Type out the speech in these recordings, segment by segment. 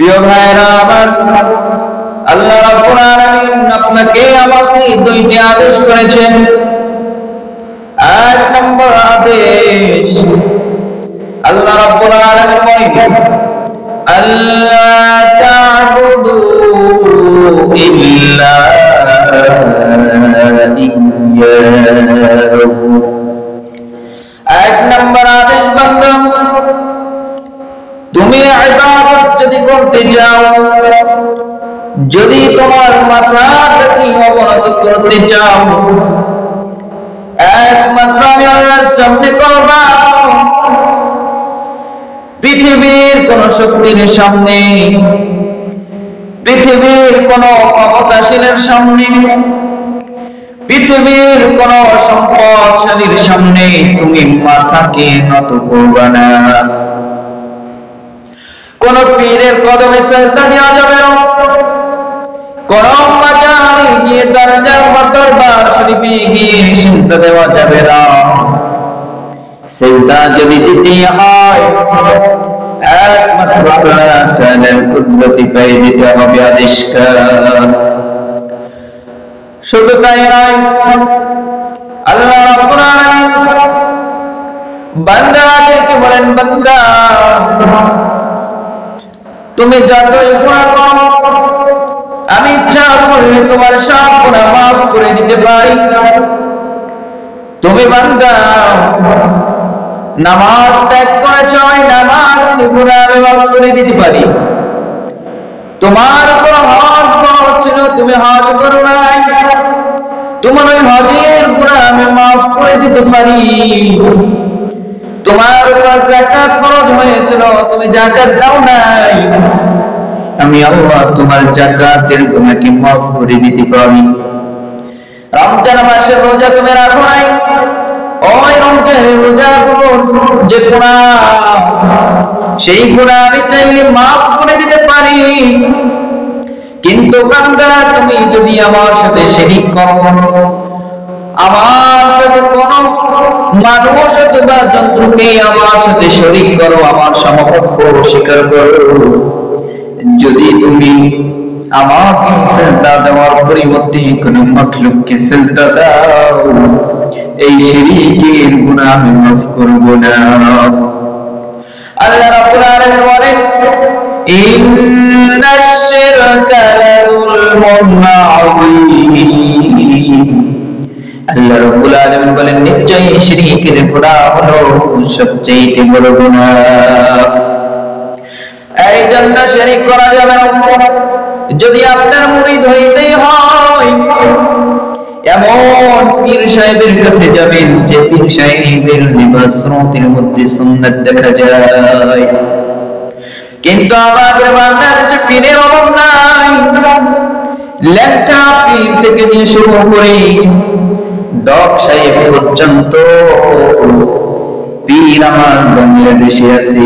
প্রিয় ভাইরা আমার, আল্লাহ রাব্বুল আলামিন আপনাকে আমাকে দুইটি আদেশ করেছেন। এক নম্বর আদেশ, আল্লাহ রাব্বুল আলামিন বলেন আল্লাহ তা'বুদু ইল্লা ইয়্যাহু। এক নম্বর আদেশ, বান্দা তুমি ইবাদত যদি করতে চাও, যদি তোমার মাথাটাকে অবনত করতে চাও, একমাত্র আমি আল্লাহর সামনে করবা। পৃথিবীর কোন শক্তির সামনে, পৃথিবীর কোন ক্ষমতাশীলের সামনে, পৃথিবীর কোন সম্পদশালীর সামনে তুমি মাথাকে নত করবা না। কোন পীরের কদমে সিজদা দেওয়া যাবে না, কোন মাজারে গিয়ে দরবার শরীফে গিয়ে সিজদা দেওয়া যাবে না। সিজদা যদি দিতে হয় একমাত্র আল্লাহ তাআলার কুদরতি পায়ে দিতে হবে আদেশকার। শুধু তাই নয়, আল্লাহ রাব্বুল আলামিন বান্দাদেরকে বলেন, বান্দা তুমি যতই গুনাহ করো আমি ইচ্ছা করলে তোমার সব গুনাহ মাফ করে দিতে পারি। তুমি বান্দা নামাজ ত্যাগ করেছ, নামাজ গুনাহ আমি মাফ করে দিতে পারি। তোমার উপর হজ ফরজ ছিল, তুমি হজ করো নাই, তোমার ওই হজের গুনাহ আমি মাফ করে দিতে পারি। তোমার উপর যাকাত ফরজ হয়েছিল, তুমি যাকাত দাও নাই, আমি আল্লাহ তোমার যাকাতের গুনাহকে মাফ করে দিতে পারি। রমজান মাসের রোজা তুমি রাখো নাই, ওই রমজানের রোজাগুলো যে গুনাহ, সেই গুনাহ আমি চাইলে মাফ করে দিতে পারি। কিন্তু বান্দা তুমি যদি আমার সাথে শিরক করো, আমার সাথে কোন মানুষ অথবা যন্ত্রকে আমার সাথে শরীক করো, আমার সমকক্ষ স্বীকার করো, যদি তুমি আমাকে সিজদা দেওয়ার পরিবর্তে কোন মাখলুককে সিজদা দাও, এই শিরকের গুনাহ আমি মাফ করব না। আল্লাহ রাব্বুল আলামিন বলেন ইন্নাশ শিরকা লাযুলমুন আযীম। আল্লাহ রাব্বুল আলামিন বলেন নিশ্চয়ই শিরকের গুনাহ হলো সবচেয়ে বড় গুনাহ। এই জন্য শিরক করা যাবে না। যদি আপনার মুরিদ হইতে হয়, এমন পীর সাহেবের কাছে যাবেন যে পীর সাহেবের লিবাস সুন্নতের মধ্যে সুন্নাত দেখা যায়। কিন্তু আমাদের বাংলাদেশে পীরের অভাব নাই। লেখা পীর থেকে নিয়ে শুরু করে ডক সাহেব পর্যন্ত পীর আমার বাংলাদেশে আছে।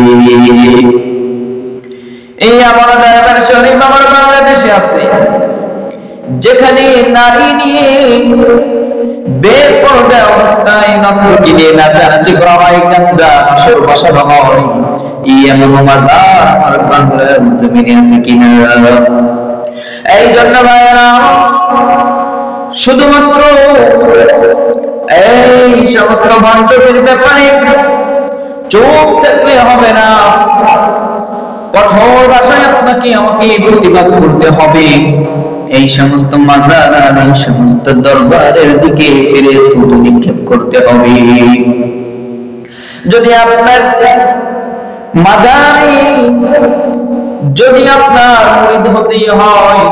এই আমার দরবার শরীফ আমার বাংলাদেশে আছে, যেখানে নারী নিয়ে বেপরদা অবস্থায় নর্তকী নিয়ে নাচানাচি করা হয়, গাঞ্জা আসর বসানো হয়, এমন মাজার আমার বাংলার জমিনে আছে কিনা? এই জন্য ভাইরা শুধুমাত্র এই সমস্ত ভণ্ডের ব্যাপারে চোখ থাকলে হবে না, কঠোর ভাষায় আপনাকে আমাকে প্রতিবাদ করতে হবে। এই সমস্ত মাজার আর এই সমস্ত দরবারের দিকে ফিরে থুতু নিক্ষেপ করতে হবে। যদি আপনার মাজারে, যদি আপনার মুরিদ হতে হয়,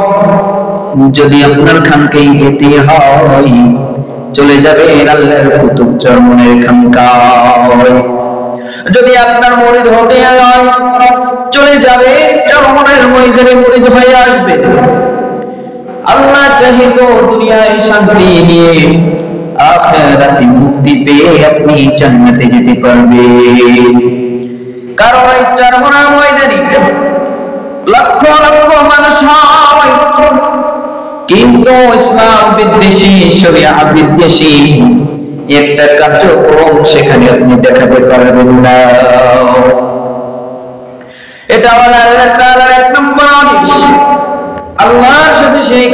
যদি আপনার খানকে যেতে হয়, চলে যাবে আল্লাহর কুতুব চরমনের খানকায়। যদি আপনার মুরিদ হতে হয়, চলে যাবে চরমনের ময়দানে মুরিদ হয়ে আসবে। আল্লাহ চাহিতো দুনিয়ায় শান্তি নিয়ে আখিরাতে মুক্তি পেয়ে আপনি জান্নাতে যেতে পারবেন। কারণ এই চরমনের ময়দানে লক্ষ লক্ষ মানুষ হয়, কিন্তু ইসলাম বিদ্বেষী, শরিয়া বিদ্বেষী একটা কার্যক্রম সেখানে আপনি দেখাতে পারবেন না। এটা হলো আল্লাহ তাআলার এক নম্বর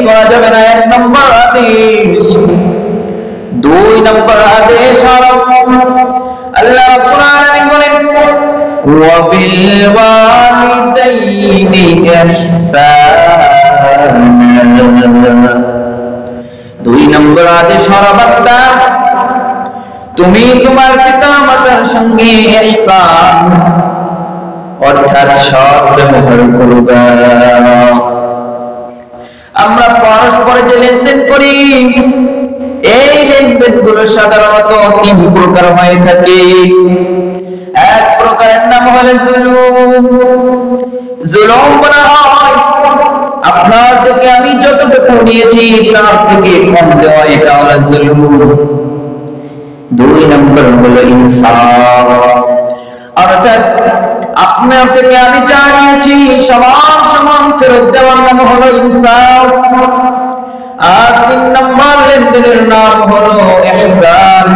করা যাবে না, 1 নম্বর আদেশ। 2 নম্বর আদেশ হলো আল্লাহ রাব্বুল আলামিন বলেন ওয়া বিল ওয়ালিদাইনি ইহসানা। 2 নম্বর আদেশ হলো বান্দা তুমি তোমার পিতামাতার সঙ্গে ইহসান অর্থাৎ সৎ ব্যবহার করবে। আমরা পরস্পর যে লেনদেন করি এই লেনদেনগুলো সাধারণত 3 প্রকার হয়ে থাকে। এক প্রকারের নাম হলো জুলুম। জুলুম বলা হয় আপনার থেকে আমি যতটুকু নিয়েছি তার থেকে কম দেওয়া, এটা হলো জুলুম। 2 নম্বর হলো ইনসাফ, অর্থাৎ আপনার থেকে আমি যা নিয়েছি সমান সমান ফেরত দেওয়ার নাম হলো ইনসাফ। আর 3 নম্বর লেনদেনের নাম হলো ইহসান,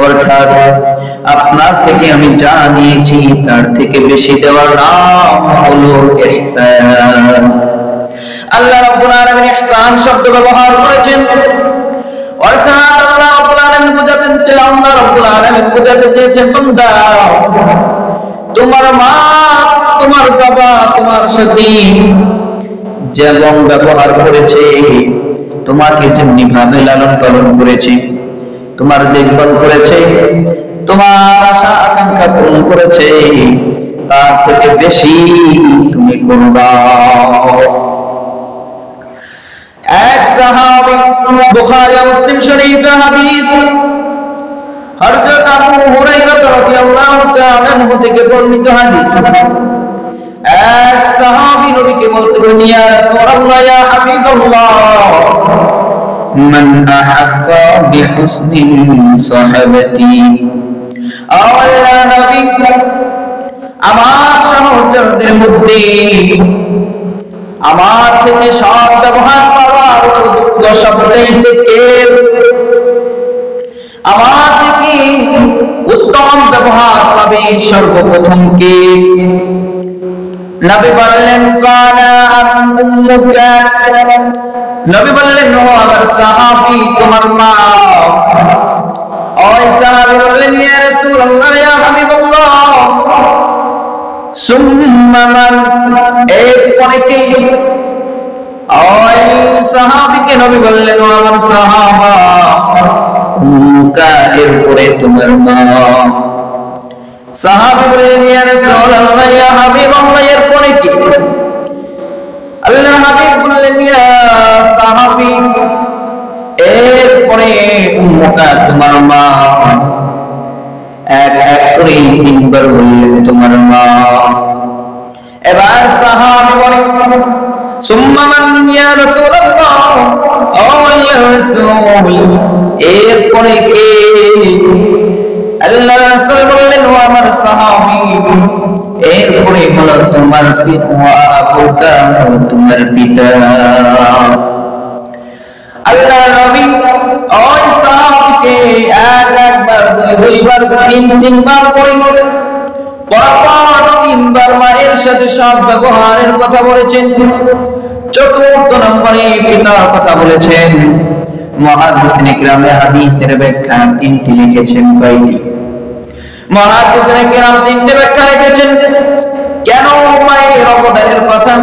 অর্থাৎ আপনার থেকে আমি যা নিয়েছি তার থেকে বেশি দেওয়ার নাম হলো ইহসান। আল্লাহ রাব্বুল আলামিন ইহসান শব্দ ব্যবহার করেছেন, অর্থাৎ আল্লাহ রাব্বুল আলামিন বোঝাতে চেয়েছেন বান্দা তোমার মা তোমার বাবা তোমার সাথে যেমন ব্যবহার করেছে, তোমাকে যেমনি ভাবে লালন পালন করেছে, তোমার দেখভাল করেছে, তোমার আশা আকাঙ্ক্ষা পূরণ করেছে, তার থেকে বেশি তুমি করবা। এক সাহাবী বুখারী মুসলিম শরীফের হাদিস হযরত আবু হুরায়রা রাদিয়াল্লাহু তাআলা আনহু থেকে বর্ণিত হাদিস। এক সাহাবী নবীকে বলতেছেন ইয়া রাসূলুল্লাহ ইয়া হাবিবাল্লাহ মান আহাক্কা বিহুসনি সাহাবাতি। আল্লাহ নবী আমার সহচরদের মধ্যে আমার থেকে সৎ ব্যবহার পাওয়ার উপযুক্ত সবচাইতে কে? আমার থেকে উত্তম ব্যবহার পাবে সর্বপ্রথম কে? নবী বললেন কালা উম্মুকা। নবী বললেন ও আমার সাহাবী তোমার মা। ওই সাহাবী বললেন ইয়া রাসূলুল্লাহ ইয়া হাবিবাল্লাহ সুম্মা মান, এরপরে কে? ওই সাহাবীকে নবী বললেন ও আমার সাহাবা উম্মুকা, এরপরে তোমার মা। সাহাবী বললেন ইয়া রাসূলুল্লাহ ইয়া হাবিবাল্লাহ এরপরে কি? আল্লাহর হাবিব বললেন ইয়া সাহাবী এরপরে উম্মুকা তোমার মা। এক এক করে 3 বার বললেন তোমার মা। এবার সাহাবী বলেন সুম্মা মান ইয়া রাসূলুল্লাহ, ও ইয়া রাসূল এরপরে কে? আল্লাহর রাসূল বললেন ও আমার সাহাবী এরপরে হলো তোমার পিতা, আবুকা তোমার পিতা। আল্লাহর নবী ওই সাহাবীকে একবার 2বার 3বার করে পরপর 3বার মায়ের সাথে সৎ ব্যবহারের কথা বলেছেন। 4র্থ নম্বরে পিতার কথা বলেছেন। মুহাদ্দিসিন কিরামে হাদিসের ব্যাখ্যা 3টি লিখেছেন। কয়টি? মুহাদ্দিসিন কিরাম 3টি ব্যাখ্যা লিখেছেন। কেন মায়ের অবদানের কথা,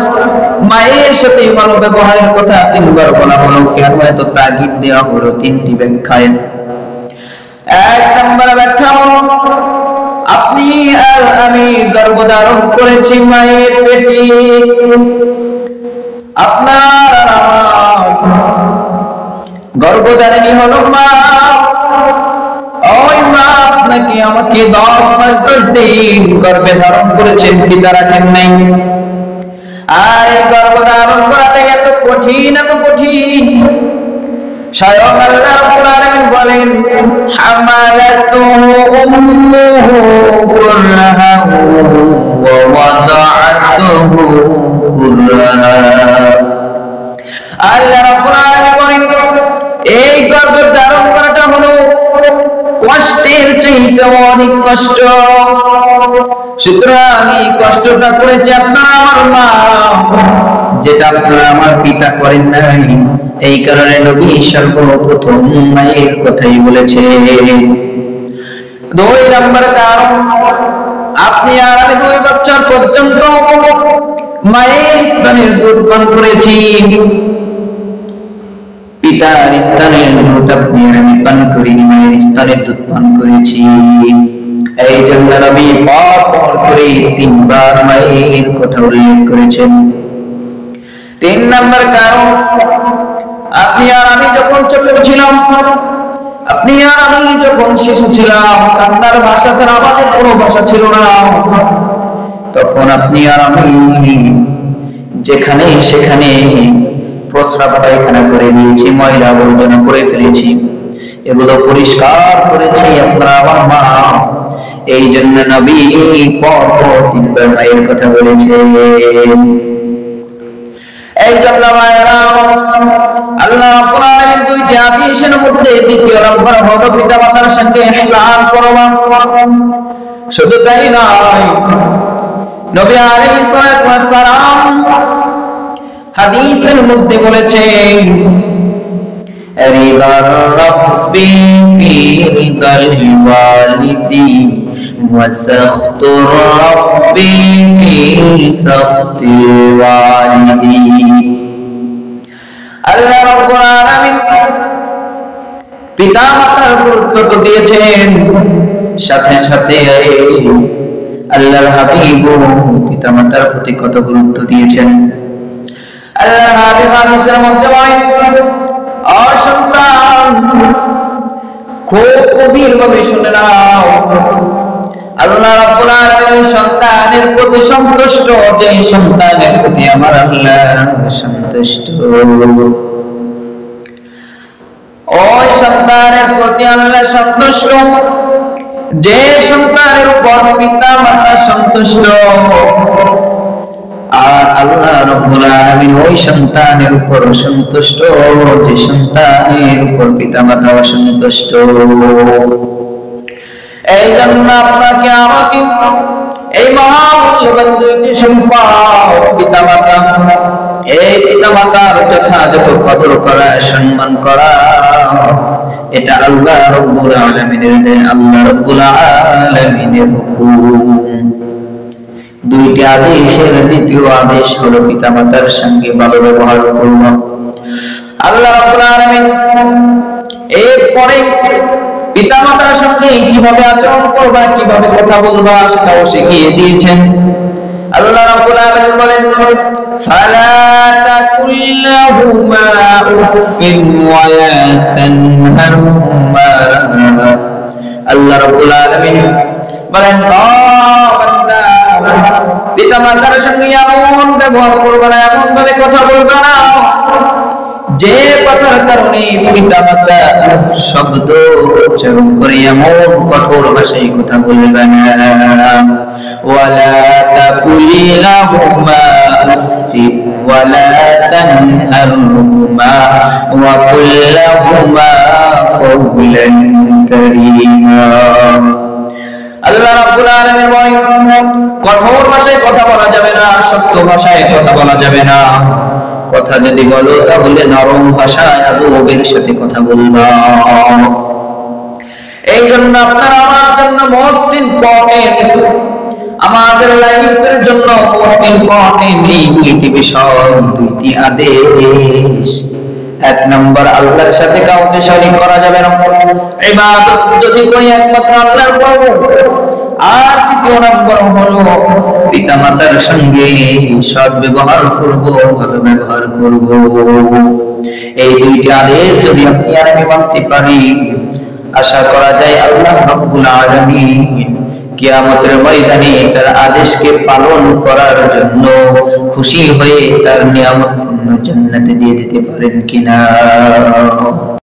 মায়ের সাথে ভালো ব্যবহারের কথা 3বার বলা হলো, কেন এত তাগিদ দেওয়া হলো 3টি ব্যাখ্যায়। 1 নম্বর ব্যাখ্যা হলো আপনি আর আমি গর্ভধারণ করেছি মায়ের পেটে, আপনার গর্ভধারিণী হলো মা। ওই মা আপনাকে আমাকে 10 মাস 10 দিন গর্ভে ধারণ করেছেন, পিতা রাখেন নাই। আর এই গর্ভধারণ করাটা এত কঠিন, এত কঠিন। স্বয়ং আল্লাহ রাব্বুল আলামিন বলেন হামালাতুহু উম্মুহু কুরহা ওয়া ওয়াদাআতুহু কুরহা। আল্লাহ রাব্বুল আলামিন বলেন এই গর্ভধারণ করাটা হলো কষ্টের চাইতে অনেক কষ্ট। সুতরাং এই কষ্টটা করেছে আপনার আমার মা, যেটা আপনারা আমার পিতা করেন নাই। এই কারণে নবী সর্বপ্রথম মায়ের কথাই বলেছে। 2 নম্বর কারণ, আপনি আর আমি 2 বছর পর্যন্ত মায়ের স্তনের দুধ পান করেছি। পিতার স্তনের দুধ আপনি আর আমি পান করিনি, মায়ের স্তনের দুধ পান করেছি। এই জন্য নবী পর করে 3 বার মায়ের কথা উল্লেখ করেছেন। 3 নম্বর কারণ, আপনি আর আমি যখন ছোট ছিলাম, আপনি আর আমি যখন শিশু ছিলাম, কান্নার ভাষা ছাড়া আমাদের কোনো ভাষা ছিল না। তখন আপনি আর আমি যেখানে সেখানে প্রস্রাব পায়খানা করে দিয়েছি, ময়লা আবর্জনা করে ফেলেছি, এগুলো পরিষ্কার করেছি আপনারা আমার মা। এই জন্য নবী পর 3 বার মায়ের কথা বলেছে। এই জন্য মায়েরা, আল্লাহ রাব্বুল আলামিন 2টি আদেশের মধ্যে 2য় নম্বর হলো পিতামাতার সঙ্গে ইহসান করবা। শুধু তাই নয়, নবী আলাইহিস সালাতু ওয়াস সালাম হাদিসের মধ্যে বলেছেন, রিদার রাব্বি ফি রিদাল ওয়ালিদি ওয়া সাখতু রাব্বি ফি সাখতিল ওয়ালিদি। আল্লাহ রাব্বুল আলামিন পিতামাতার গুরুত্ব তো দিয়েছেন, সাথে সাথে আল্লাহর হাবিব পিতামাতার প্রতি কত গুরুত্ব দিয়েছেন। আল্লাহর হাবিব হাদিসের মধ্যে বলেন, ও সন্তান, খুব গভীরভাবে শুনে নাও, আল্লাহ রাব্বুল আলামিন সন্তানের প্রতি সন্তুষ্ট, যে সন্তানের প্রতি আমার আল্লাহ সন্তুষ্ট, ওই সন্তানের প্রতি আল্লাহ সন্তুষ্ট। যে সন্তানের উপর পিতা মাতা সন্তুষ্ট, আর আল্লাহ রাব্বুল আলামিন ওই সন্তানের উপর সন্তুষ্ট, যে সন্তানের উপর পিতা মাতা অসন্তুষ্ট। এই জন্য আপনাকে আমাকে এই মহামূল্যবান 2টি সম্পদ পিতা মাতা, এই পিতা মাতার যথাযথ কদর করা, সম্মান করা, এটা আল্লাহ রাব্বুল আলামিনের দেন, আল্লাহ রাব্বুল আলামিনের হুকুম। 2টি আদেশের 2য় আদেশ হলো পিতামাতার সঙ্গে ভালো ব্যবহার করব। আল্লাহ রাব্বুল আলামিন এরপরে পিতামাতার সঙ্গে কিভাবে আচরণ করবা, কিভাবে কথা বলবা, সেটাও শিখিয়ে দিয়েছেন। আল্লাহ রাব্বুল আলামিন বলেন, ফালা তাকুল্লাহুমা উফিন ওয়া লা তানহারহুমা। আল্লাহ রাব্বুল আলামিন বলেন, ও বান্দা, পিতামাতার সঙ্গে এমন ব্যবহার করবে না, এমন ভাবে কথা বলবে না যে কথার কারণে পিতামাতা শব্দ উচ্চারণ করে এমন কঠোর ভাষায় কথা বলবে না। ওয়ালা তাকুলিলাহুমা উফিন ওয়া লা তানহারহুমা ওয়া কুল্লাহুমা কওলান কারীমা। আল্লাহ রাব্বুল আলামিন বলেন, কঠোর ভাষায় কথা বলা যাবে না, শক্ত ভাষায় কথা বলা যাবে না। কথা যদি বলো তাহলে নরম ভাষায় আদবের সাথে কথা বলবা। এই জন্য আপনারা আমার জন্য মোস্ট ইম্পর্টেন্ট, আমাদের লাইফের জন্য মোস্ট ইম্পর্টেন্ট এই 2টি বিষয়, 2টি আদেশ। 1 নম্বর, আল্লাহর সাথে কাউকে শরীক করা যাবে না, ইবাদত যদি করি একমাত্র আল্লাহর করব। আর 2য় নম্বর হলো পিতামাতার সঙ্গে সৎ ব্যবহার করব, ভালো ব্যবহার করব। এই 2টি আদেশ যদি আপনি আর আমি মানতে পারি, আশা করা যায় আল্লাহ রাব্বুল আলামিন কিয়ামতের ময়দানে তার আদেশকে পালন করার জন্য খুশি হয়ে তার নিয়ামতপূর্ণ জান্নাতে দিয়ে দিতে পারেন কিনা।